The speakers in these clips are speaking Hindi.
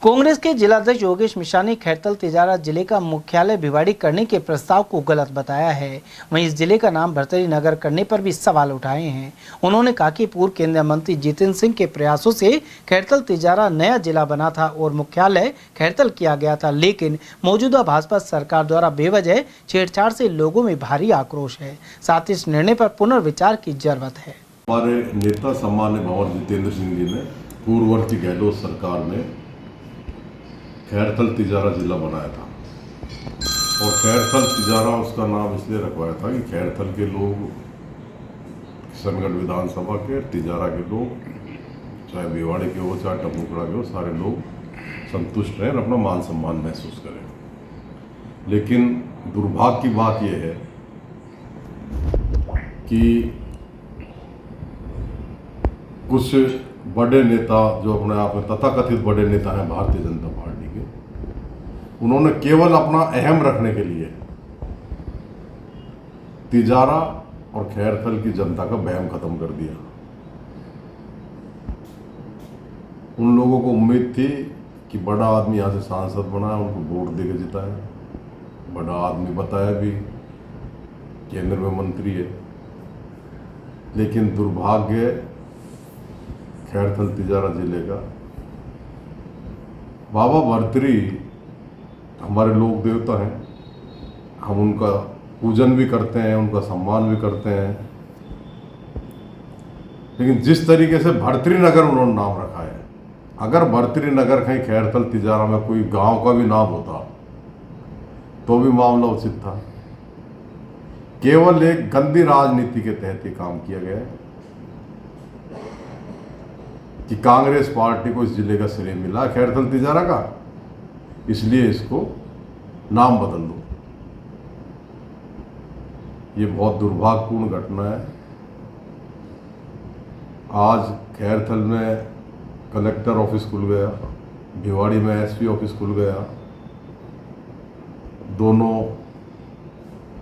कांग्रेस के जिलाध्यक्ष योगेश मिश्रा ने खैरथल तिजारा जिले का मुख्यालय भिवाड़ी करने के प्रस्ताव को गलत बताया है। वहीं इस जिले का नाम भर्तरी नगर करने पर भी सवाल उठाए हैं। उन्होंने कहा कि पूर्व केंद्रीय मंत्री जितेंद्र सिंह के प्रयासों से खैरथल तिजारा नया जिला बना था और मुख्यालय खैरथल किया गया था, लेकिन मौजूदा भाजपा सरकार द्वारा बेवजह छेड़छाड़ से लोगों में भारी आक्रोश है। साथ ही इस निर्णय पर पुनर्विचार की जरूरत है। हमारे नेता सम्मान्य भंवर जितेंद्र सिंह जी ने पूर्ववर्ती गहलोत सरकार में खैरथल तिजारा जिला बनाया था और खैरथल तिजारा उसका नाम इसलिए रखवाया था कि खैरथल के लोग, किशनगढ़ विधानसभा के, तिजारा के लोग, चाहे भिवाड़ी के हो चाहे टपुकड़ा के हो, सारे लोग संतुष्ट रहें और अपना मान सम्मान महसूस करें। लेकिन दुर्भाग्य की बात यह है कि कुछ बड़े नेता जो अपने आप में तथाकथित बड़े नेता हैं भारतीय जनता पार्टी के, उन्होंने केवल अपना अहम रखने के लिए तिजारा और खैरथल की जनता का वहम खत्म कर दिया। उन लोगों को उम्मीद थी कि बड़ा आदमी यहाँ से सांसद बना है, उनको वोट देकर जिताया, बड़ा आदमी बताया भी, केंद्र में मंत्री है। लेकिन दुर्भाग्य खैरथल तिजारा जिले का, बाबा भर्तरी हमारे लोक देवता हैं, हम उनका पूजन भी करते हैं, उनका सम्मान भी करते हैं, लेकिन जिस तरीके से भर्तरी नगर उन्होंने नाम रखा है, अगर भर्तरी नगर कहीं खैरथल तिजारा में कोई गांव का भी नाम होता तो भी मामला उचित था। केवल एक गंदी राजनीति के तहत ये काम किया गया है कि कांग्रेस पार्टी को इस जिले का श्रेय मिला खैरथल तिजारा का, इसलिए इसको नाम बदल दो। ये बहुत दुर्भाग्यपूर्ण घटना है। आज खैरथल में कलेक्टर ऑफिस खुल गया, भिवाड़ी में एसपी ऑफिस खुल गया, दोनों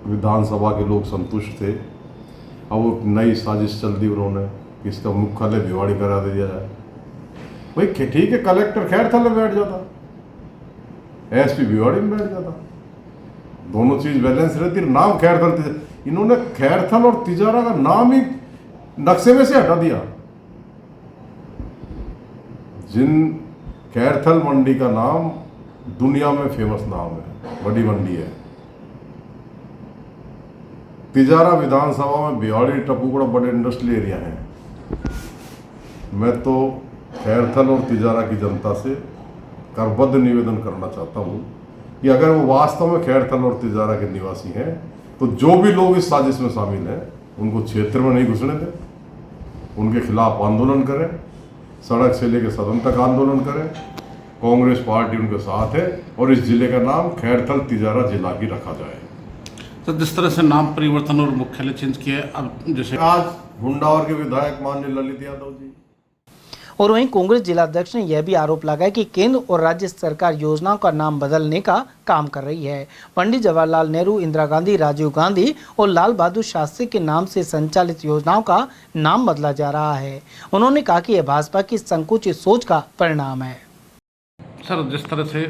विधानसभा के लोग संतुष्ट थे। अब वो नई साजिश चल दी उन्होंने कि इसका मुख्यालय भिवाड़ी करा दिया जाए। भाई ठीक है, कलेक्टर खैरथल में बैठ जाता, एसपी भिवाड़ी में बैठ जाता, दोनों चीज बैलेंस रहती। नाम खैरथल, इन्होंने खैरथल और तिजारा का नाम ही नक्शे में से हटा दिया। जिन खैरथल मंडी का नाम दुनिया में फेमस नाम है, बड़ी मंडी है। तिजारा विधानसभा में भिवाड़ी टपुकड़ा बड़े इंडस्ट्रियल एरिया हैं। मैं तो खैरथल और तिजारा की जनता से करबद्ध निवेदन करना चाहता हूँ कि अगर वो वास्तव में खैरथल और तिजारा के निवासी हैं तो जो भी लोग इस साजिश में शामिल हैं उनको क्षेत्र में नहीं घुसने दें, उनके खिलाफ आंदोलन करें, सड़क से लेकर सदन तक आंदोलन करें। कांग्रेस पार्टी उनके साथ है और इस जिले का नाम खैरथल तिजारा जिला ही रखा जाए। तो जिस तरह से नाम परिवर्तन और मुख्यालय चेंज किया, अब जैसे आज हुंडावर के विधायक माननीय ललित यादव जी, और वहीं कांग्रेस जिलाध्यक्ष ने यह भी आरोप लगाया कि केंद्र और राज्य सरकार योजनाओं का नाम बदलने का काम कर रही है। पंडित जवाहरलाल नेहरू, इंदिरा गांधी, राजीव गांधी और लाल बहादुर शास्त्री के नाम से संचालित योजनाओं का नाम बदला जा रहा है। उन्होंने कहा कि यह भाजपा की संकुचित सोच का परिणाम है। सर, जिस तरह से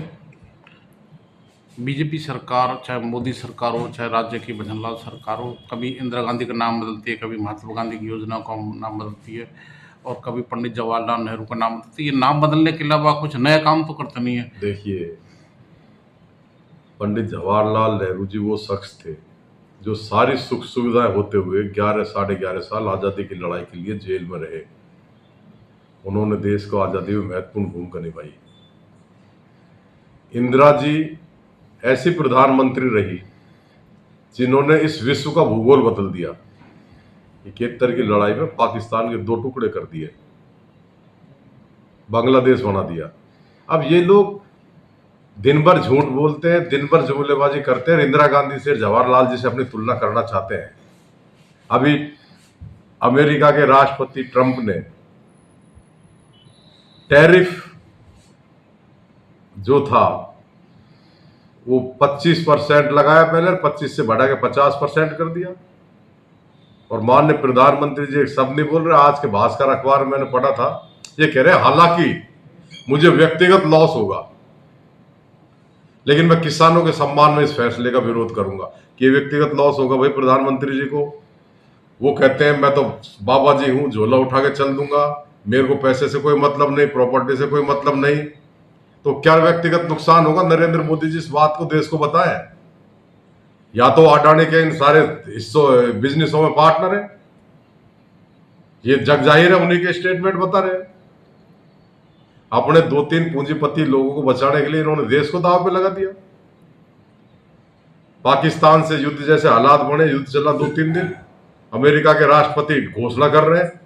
बीजेपी सरकार, चाहे मोदी सरकार हो, चाहे राज्य की भजनलाल सरकार हो, कभी इंदिरा गांधी का नाम बदलती है, कभी महात्मा गांधी की योजनाओं का नाम बदलती है और कभी पंडित जवाहरलाल नेहरू का नाम बदलती है। ये नाम बदलने के अलावा कुछ नया काम तो करते नहीं है। देखिए, पंडित जवाहरलाल नेहरू जी वो शख्स थे जो सारी सुख सुविधाएं होते हुए 11-11.5 साल आज़ादी की लड़ाई के लिए जेल में रहे। उन्होंने देश को आज़ादी में महत्वपूर्ण भूमिका निभाई। इंदिरा जी ऐसी प्रधानमंत्री रही जिन्होंने इस विश्व का भूगोल बदल दिया। 71 की लड़ाई में पाकिस्तान के 2 टुकड़े कर दिए, बांग्लादेश बना दिया। अब ये लोग दिन भर झूठ बोलते हैं, दिन भर जुमलेबाजी करते हैं, इंदिरा गांधी से, जवाहरलाल जी से अपनी तुलना करना चाहते हैं। अभी अमेरिका के राष्ट्रपति ट्रंप ने टैरिफ जो था वो 25% लगाया, पहले 25 से बढ़ा के 50% कर दिया। और माननीय प्रधानमंत्री जी एक शब्द नहीं बोल रहे। आज के भास्कर अखबार में मैंने पढ़ा था, ये कह रहे हैं हालांकि मुझे व्यक्तिगत लॉस होगा, लेकिन मैं किसानों के सम्मान में इस फैसले का विरोध करूंगा कि ये व्यक्तिगत लॉस होगा। भाई प्रधानमंत्री जी को वो कहते हैं मैं तो बाबा जी हूं, झोला उठा के चल दूंगा, मेरे को पैसे से कोई मतलब नहीं, प्रॉपर्टी से कोई मतलब नहीं, तो क्या व्यक्तिगत नुकसान होगा? नरेंद्र मोदी जी इस बात को देश को बताएं। या तो अडानी के इन सारे हिस्सों बिजनेसों में पार्टनर है, ये जग जाहिर है, उन्हीं के स्टेटमेंट बता रहे हैं। अपने 2-3 पूंजीपति लोगों को बचाने के लिए इन्होंने देश को दांव पे लगा दिया। पाकिस्तान से युद्ध जैसे हालात बने, युद्ध चला 2-3 दिन, अमेरिका के राष्ट्रपति घोषणा कर रहे हैं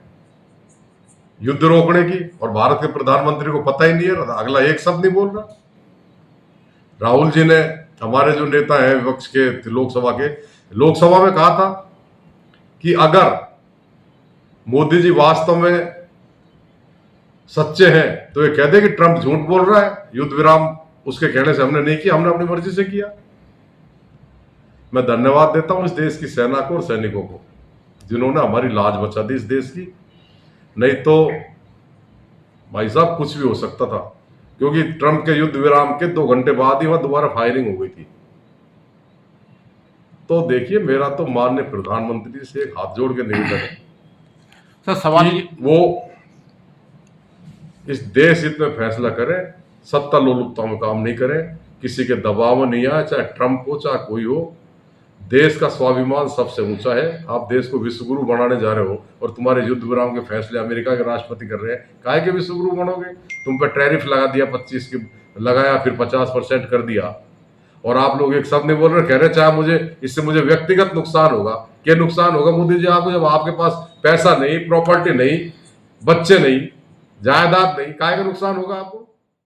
युद्ध रोकने की, और भारत के प्रधानमंत्री को पता ही नहीं है, अगला एक शब्द नहीं बोल रहा। राहुल जी ने, हमारे जो नेता हैं विपक्ष के, लोकसभा में कहा था कि अगर मोदी जी वास्तव में सच्चे हैं तो ये कह दे कि ट्रंप झूठ बोल रहा है, युद्ध विराम उसके कहने से हमने नहीं किया, हमने अपनी मर्जी से किया। मैं धन्यवाद देता हूं इस देश की सेना को और सैनिकों को, जिन्होंने हमारी लाज बचा दी इस देश की। नहीं तो भाई साहब कुछ भी हो सकता था, क्योंकि ट्रंप के युद्ध विराम के 2 घंटे बाद ही वहां दोबारा फायरिंग हो गई थी। तो देखिए, मेरा तो माननीय प्रधानमंत्री से एक हाथ जोड़ के निवेदन है सर, सवाल कि वो इस देश हित में फैसला करें, सत्ता लोलुपता में काम नहीं करें, किसी के दबाव में नहीं आए, चाहे ट्रंप हो चाहे कोई हो। देश का स्वाभिमान सबसे ऊंचा है। आप देश को विश्वगुरु बनाने जा रहे हो और तुम्हारे युद्ध विराम के फैसले अमेरिका के राष्ट्रपति कर रहे हैं, काहे के विश्वगुरु बनोगे? तुम पे टैरिफ लगा दिया, 25 की लगाया, फिर 50% कर दिया, और आप लोग एक शब्द नहीं बोल रहे, कह रहे चाहे इससे मुझे व्यक्तिगत नुकसान होगा। क्या नुकसान होगा मोदी जी आपको, जब आपके पास पैसा नहीं, प्रॉपर्टी नहीं, बच्चे नहीं, जायदाद नहीं, काहे का नुकसान होगा आपको?